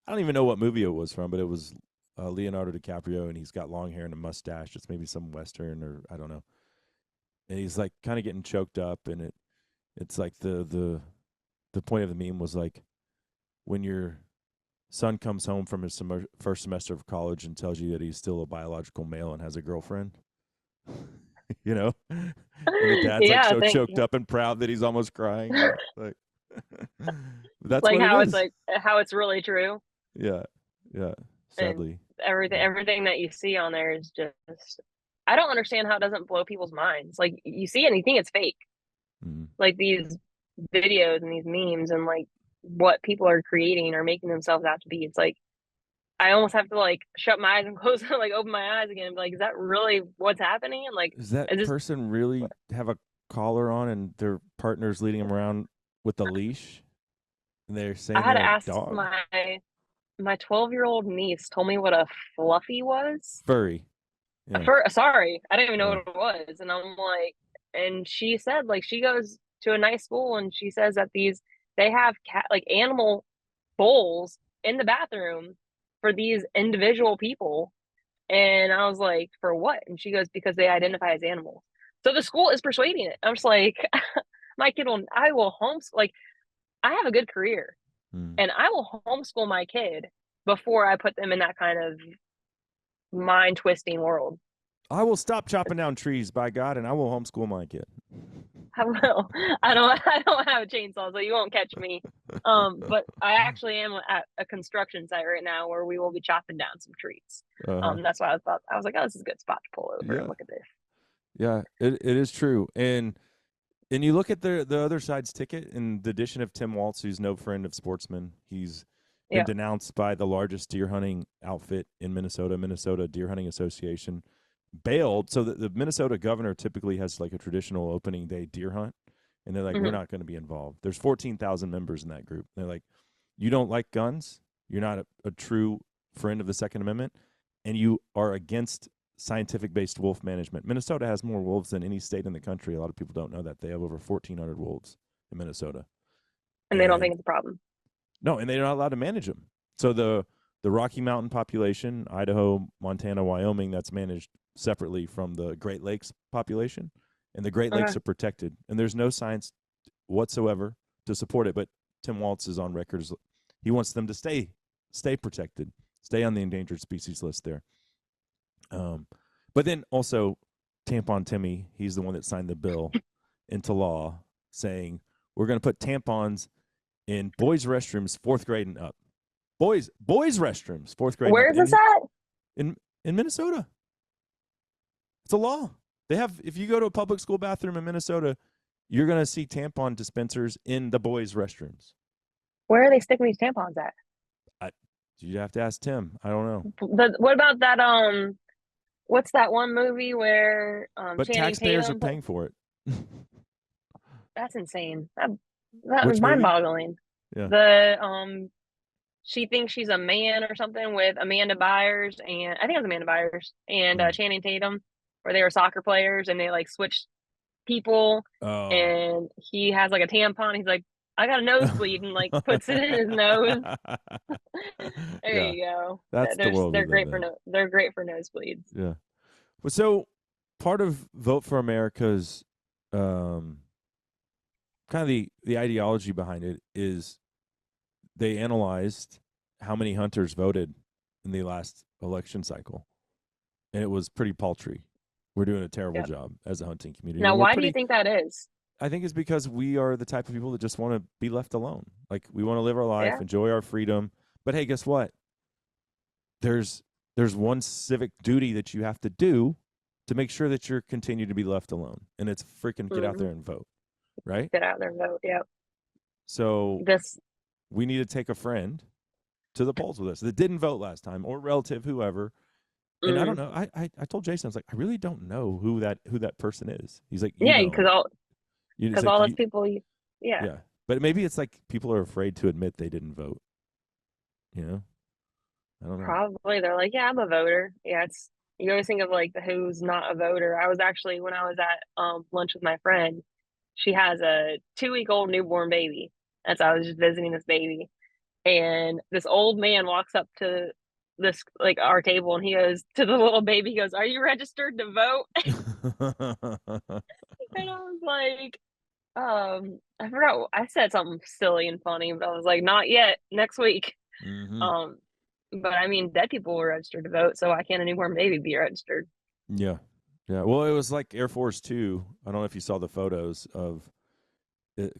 I don't even know what movie it was from, but it was Leonardo DiCaprio, and he's got long hair and a mustache. It's maybe some Western, or I don't know. And he's like kind of getting choked up, and it's like the point of the meme was like when your son comes home from his first semester of college and tells you that he's still a biological male and has a girlfriend, you know, and the dad's like Yeah, I so think choked up and proud that he's almost crying. Like, that's like what it is. how it's really true. Yeah, yeah. And Sadly, everything yeah. everything that you see on there is just I don't understand how it doesn't blow people's minds. Like you see anything, it's fake. Mm. Like these videos and these memes and like what people are creating or making themselves out to be. It's like I almost have to like shut my eyes and close like open my eyes again and be like, is that really what's happening? And like Does that is this person really have a collar on and their partner's leading them around with a leash, and they're I saying had they're to a ask dog? my 12-year-old niece told me what a fluffy was. Furry. Yeah. Sorry, I didn't even know Yeah. what it was. And I'm like, and she said like she goes to a nice school and she says that they have animal bowls in the bathroom for these individual people. And I was like, for what? And she goes, because they identify as animals. So the school is persuading it. I'm just like, I will homeschool. Like, I have a good career Mm. and I will homeschool my kid before I put them in that kind of mind twisting world. I will stop chopping down trees, by God, and I will homeschool my kid. I will. I don't have a chainsaw, so you won't catch me. But I actually am at a construction site right now where we will be chopping down some trees. Uh-huh. That's why I was like, oh, this is a good spot to pull over and Yeah. look at this. Yeah, it is true. And you look at the other side's ticket, and the addition of Tim Waltz, who's no friend of sportsmen. He's been Yeah. denounced by the largest deer hunting outfit in Minnesota, Minnesota Deer Hunting Association, bailed. So the Minnesota governor typically has like a traditional opening day deer hunt, and they're like, we're Hmm. not going to be involved. There's 14,000 members in that group. They're like, you don't like guns, you're not a true friend of the Second Amendment, and you are against scientific based wolf management. Minnesota has more wolves than any state in the country. A lot of people don't know that. They have over 1,400 wolves in Minnesota. And they don't And think it's a problem. no, and they're not allowed to manage them. So the Rocky Mountain population, Idaho, Montana, Wyoming, that's managed separately from the Great Lakes population. And the Great Okay. Lakes are protected. And there's no science whatsoever to support it. But Tim Waltz is on record as he wants them to stay protected, stay on the endangered species list there. But then also Tampon Timmy, he's the one that signed the bill into law saying we're going to put tampons in boys' restrooms, 4th grade and up. Boys restrooms, 4th grade and Where up is this at? in Minnesota. It's a law. They have, if you go to a public school bathroom in Minnesota, you're going to see tampon dispensers in the boys' restrooms. Where are they sticking these tampons at? You have to ask Tim. I don't know. What about that? What's that one movie where But Channing taxpayers are Tatum? paying for it. That's insane. That was Which movie? mind-boggling. Yeah. The she thinks she's a man or something with Amanda Byers, and I think it was Amanda Byers and Channing Tatum, where they were soccer players and they like switched people, Oh. and he has like a tampon. He's like, I got a nosebleed, and like puts it in his nose. There Yeah. you go. That's the world we They're live great for in. no they're great for nosebleeds. Yeah. Well, so part of Vote for America's um, kind of the ideology behind it is they analyzed how many hunters voted in the last election cycle, and it was pretty paltry. We're doing a terrible Yep. job as a hunting community, Now, and we're why do you pretty. think that is? I think it's because we are the type of people that just want to be left alone. Like we want to live our life, Yeah. enjoy our freedom. But hey, guess what? There's there's one civic duty that you have to do to make sure that you're continue to be left alone, and it's freaking get out Hmm. there and vote, right? Get out there and vote. Yep. So This. we need to take a friend to the polls with us that didn't vote last time, or relative, whoever. And I don't Mm. know. I told Jason, I was like, I really don't know who that person is. He's like, Yeah, it's because like all those people. Yeah. yeah. But maybe it's like people are afraid to admit they didn't vote. You know, I don't know. Probably they're like, yeah, I'm a voter. Yeah, it's you always think of like the who's not a voter. I was actually when I was at lunch with my friend, she has a 2 week old newborn baby. And so I was just visiting this baby. And this old man walks up to this like our table and he goes to the little baby, he goes, are you registered to vote? And I was like, I forgot I said something silly and funny, but I was like, not yet, next week. hmm Um, but I mean, dead people were registered to vote, so why can't a newborn baby be registered? Yeah. Yeah. Well, it was like Air Force Two. I don't know if you saw the photos of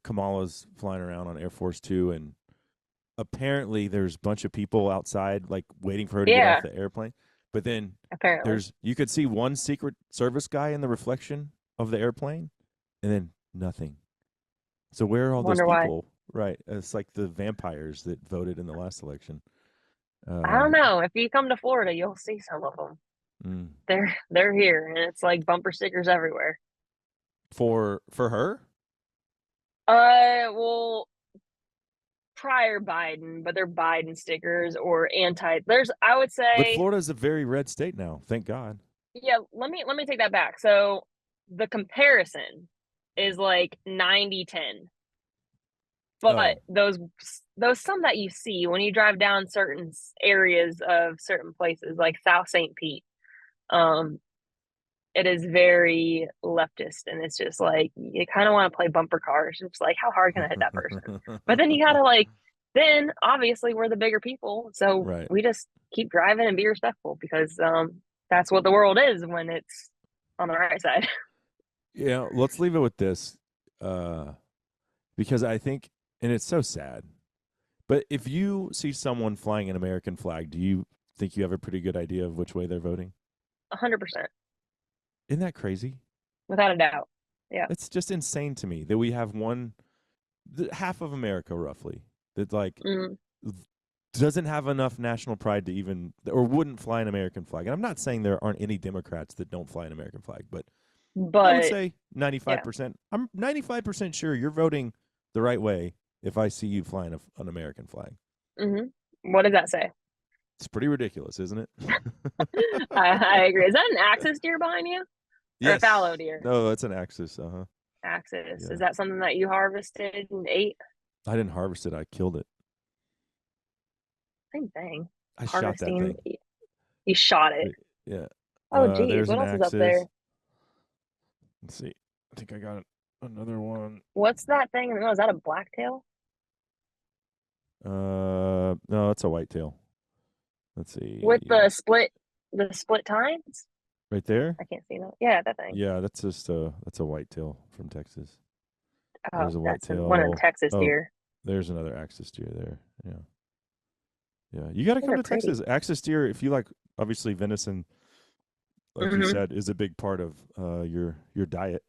Kamala's flying around on Air Force Two, and apparently there's a bunch of people outside like waiting for her to get off Yeah, the airplane. But then apparently. you could see one Secret Service guy in the reflection of the airplane, and then nothing. So where are all those Wonder why. people? Right. It's like the vampires that voted in the last election. I don't Uh, know. If you come to Florida, you'll see some of them. mm. They're here, and it's like bumper stickers everywhere. For her? Well, prior Biden, but they're Biden stickers or anti. I would But say, Florida's a very red state now. Thank God. yeah. Let me take that back. So the comparison is like 90-10. But Oh. those some that you see when you drive down certain areas of certain places like South St. Pete, um, it is very leftist, and it's just like you kind of want to play bumper cars. It's like how hard can I hit that person? But then you gotta like, then obviously we're the bigger people, so Right. we just keep driving and be respectful because that's what the world is when it's on the right side. Yeah, let's leave it with this. uh, because I think, and it's so sad. But if you see someone flying an American flag, do you think you have a pretty good idea of which way they're voting? 100%, Isn't that crazy? without a doubt. Yeah. It's just insane to me that we have half of America roughly that like Mm. doesn't have enough national pride to even or wouldn't fly an American flag. And I'm not saying there aren't any Democrats that don't fly an American flag, but I would But say yeah. 95%. I'm 95% sure you're voting the right way if I see you flying an American flag. Hmm. What does that say? It's pretty ridiculous, isn't it? I agree. Is that an axis deer behind you or a fallow Yes. deer? No, that's an axis. Uh huh. Axis. Yeah. Is that something that you harvested and ate? I didn't harvest it. I killed it. Same thing. I shot that Harvesting. thing. You shot it. Yeah. Oh, geez. There's What an else is up there? axis. Let's see. I think I got another one. What's that thing? Oh, is that a blacktail? No, it's a whitetail. Let's With see. the split tines? Right there. I can't see that. Yeah, that thing. Yeah, that's a whitetail from Texas. Oh, There's a that's one of the whitetail. Texas Oh, deer. there's another axis deer there. Yeah. Yeah. You got to Those come are to pretty. Texas. Axis deer, if you like, obviously venison, like you Hmm. said, is a big part of your diet.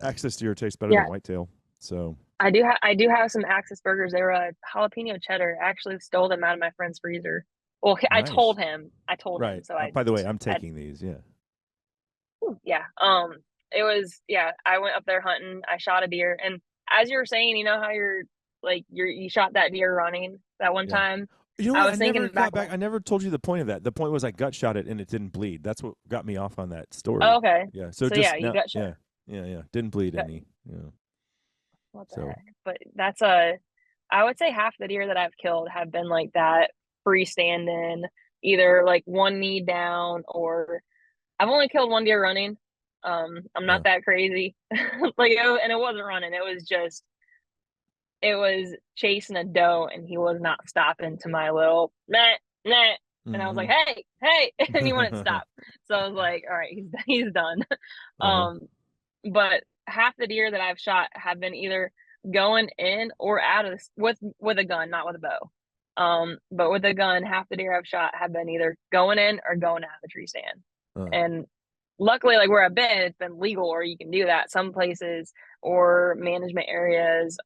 Axis deer tastes better than Yeah, whitetail. So, I do have some Axis burgers. They were a jalapeno cheddar. I actually stole them out of my friend's freezer. Well, nice. I told him, Right. so I By the way, I'm had taking these. Yeah. yeah. It was yeah. I went up there hunting. I shot a deer, and as you were saying, you know how you're like you shot that deer running that one Yeah. time. You know I what? was thinking back. I never told you the point of that. The point was I gut shot it and it didn't bleed. That's what got me off on that Oh, story. okay. Yeah. So So yeah, just you now, got shot. yeah, yeah. Didn't bleed Got, any. Yeah. what the So heck? But that's a. I would say half the deer that I've killed have been like that freestanding, either like one knee down or I've only killed one deer running. I'm yeah. not that crazy. And it wasn't running. It was chasing a doe, and he was not stopping to my little nah nah. And I was like, Mm-hmm. hey, hey, and he wouldn't stop. So I was like, all right, he's done. uh-huh. Um, but half the deer that I've shot have been either going in or out of this with a gun, not with a bow. But with a gun, half the deer I've shot have been either going in or going out of the tree stand. Uh, And luckily, like where I've been, it's been legal or you can do that. Some places or management areas,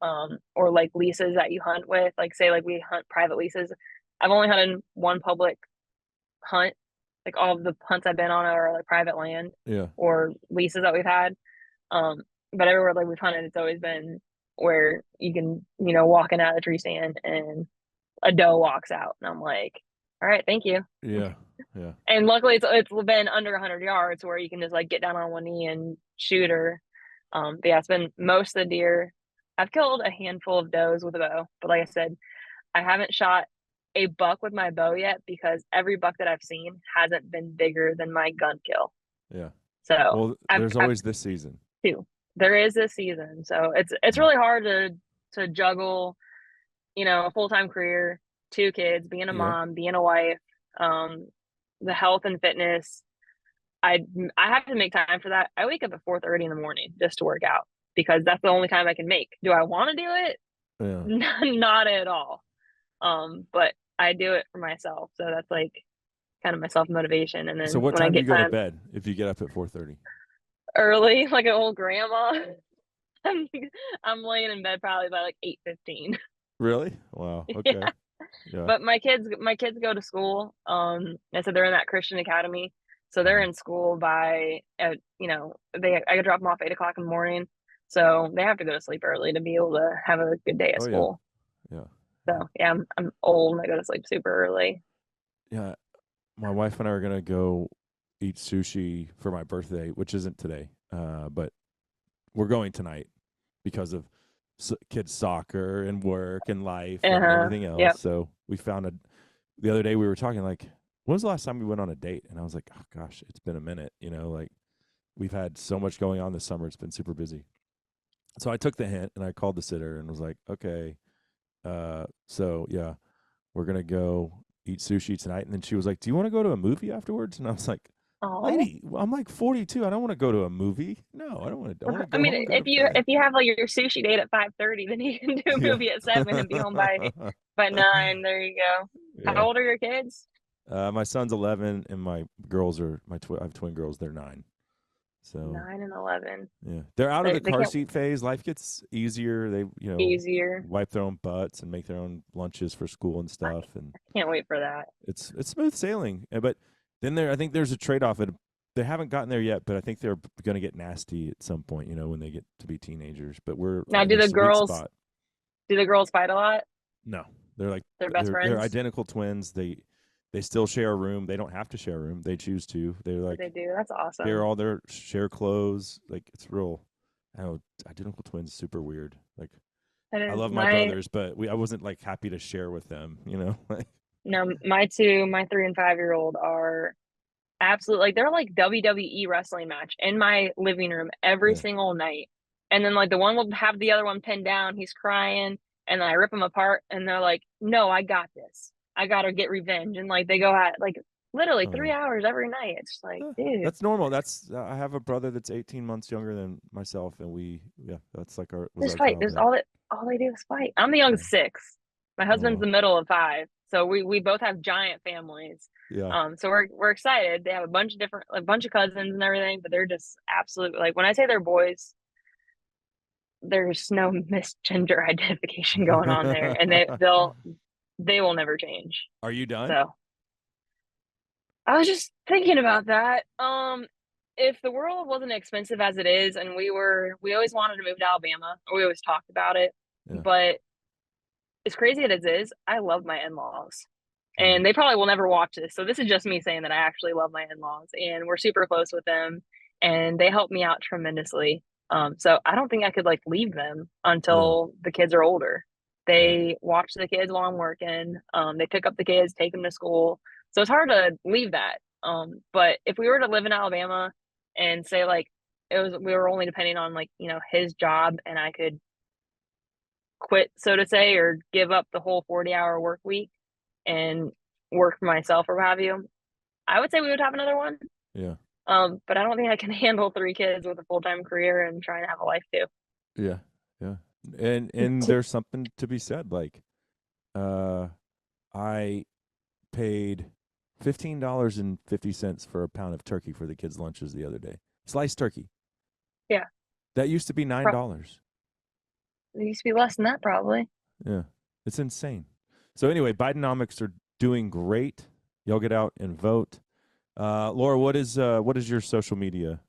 or like leases that you hunt with, like say like we hunt private leases. I've only hunted one public hunt. Like all of the hunts I've been on are like private land yeah. or leases that we've had. Um, but everywhere like we've hunted, it's always been where you can, walk in out of the tree stand and a doe walks out, and I'm like, all right, thank you. Yeah. Yeah. And luckily, it's been under 100 yards where you can just like get down on one knee and shoot her. But yeah, it's been most of the deer. I've killed a handful of does with a bow, but like I said, I haven't shot a buck with my bow yet because every buck that I've seen hasn't been bigger than my gun kill. Yeah. So Well, there's I've always this season. two. There is this season, so it's Mm. really hard to juggle, a full time career, two kids, being a Yeah. mom, being a wife, um, the health and fitness. I I have to make time for that. I wake up at 4:30 in the morning just to work out because that's the only time I can make. Do I want to do it? Yeah. Not at all. But I do it for myself. So that's like kind of my self motivation. And So then what when I time do you get go to time bed if you get up at 4:30? early, like an old grandma, I'm, I'm laying in bed probably by like 8:15. Really? Wow. Yeah. Okay. Yeah. But my kids go to school. I said they're in that Christian academy, so they're Mhm. in school by I could drop them off 8 o'clock in the morning, so they have to go to sleep early to be able to have a good day at Oh yeah. school. Yeah. Yeah. So yeah, I'm old and I go to sleep super early. Yeah. My wife and I are gonna go eat sushi for my birthday, which isn't today, but we're going tonight because of kids' soccer and work and life Uh and huh. everything else. Yep. So we found the other day we were talking like, when was the last time we went on a date? And I was like, oh gosh, it's been a minute. Like we've had so much going on this summer. It's been super busy. So I took the hint and I called the sitter and was like, okay, so yeah, we're gonna go eat sushi tonight. And then she was like, do you want to go to a movie afterwards? And I was like, Oh, lady, I'm like 42. I don't want to go to a movie. No, I don't want to. I want to I go mean, home and go to bed. if you have like your sushi date at 5:30, then you can do a Yeah. movie at 7 and be home by 9. There you go. Yeah. How old are your kids? My son's 11, and my girls are I have twin girls. They're 9. So 9 and 11. yeah, they're out of the They car can't seat phase. Life gets easier. They easier. wipe their own butts and make their own lunches for school and I stuff, and can't wait for that. it's smooth sailing. But then I think there's a trade off. They haven't gotten there yet, but I think they're going to get nasty at some point. When they get to be teenagers. But we're Now, in a sweet spot. do the girls fight a lot? No, they're like They're best they're friends? identical twins. They still share a room. They don't have to share a room. They choose to. They're What like they do? That's they're awesome. all their share clothes. Like it's real. I know identical twins is super weird. Like That I is love my brothers, but I wasn't like happy to share with them. Like no, my 3 and 5-year-old are absolutely like they're like WWE wrestling match in my living room every yeah. single night. And then like the one will have the other one pinned down, he's crying, and then I rip him apart and they're like, "No, I got this. I got to get revenge." And like they go at like literally Oh 3 yeah. hours every night. It's just like, dude, That's normal. That's I have a brother that's 18 months younger than myself, and that's like our was just our fight. There's childhood. all they do is fight. I'm the Yeah. youngest 6. My husband's Oh the middle of 5. So we both have giant families. yeah. So we're excited. They have a bunch of cousins and everything, but they're just absolute like when I say they're boys, there's no misgender identification going on there, and they will never change. Are you done? So I was just thinking about that. If the world wasn't expensive as it is, and we always wanted to move to Alabama, or we always talked about it, Yeah. but as crazy as it is, I love my in-laws. Mm. And they probably will never watch this. So this is just me saying that I actually love my in-laws and we're super close with them and they help me out tremendously. So I don't think I could like leave them Yeah. until the kids are older. Yeah. They watch the kids while I'm working. They pick up the kids, take them to school. So it's hard to leave that. But if we were to live in Alabama and say like we were only depending on like, his job and I could quit, so to say, or give up the whole 40-hour work week and work for myself or what have you, I would say we would have another one. Yeah. But I don't think I can handle 3 kids with a full-time career and trying to have a life too. Yeah. Yeah. And there's something to be said. Like, I paid $15.50 for a pound of turkey for the kids' lunches the other day. Sliced turkey. Yeah, That used to be $9. it used to be less than that probably. Yeah. It's insane. So anyway, Bidenomics are doing great. Y'all get out and vote. Laura, what is your social media?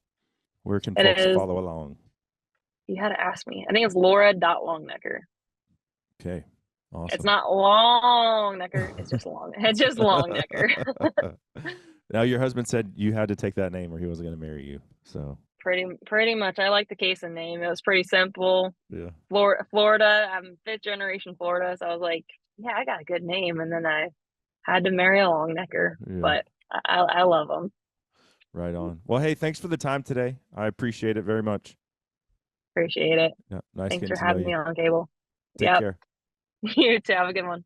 Where can It folks is. follow along? You had to ask me. I think it's Laura.Longnecker. Okay. It's Awesome. not Longnecker. It's just long. It's just Longnecker. Now your husband said you had to take that name or he wasn't going to marry you. So Pretty much. I like the Kaysen name. It was pretty simple. yeah. Florida. I'm 5th-generation Florida, so I was like, yeah, I got a good name. And then I had to marry a Longnecker, Yeah. but I love them. Right on. Well, hey, thanks for the time today. I appreciate it very much. Appreciate it. Yeah, nice Thanks getting for to know having me you. on, Cable. Take Yep. care. You too. Have a good one.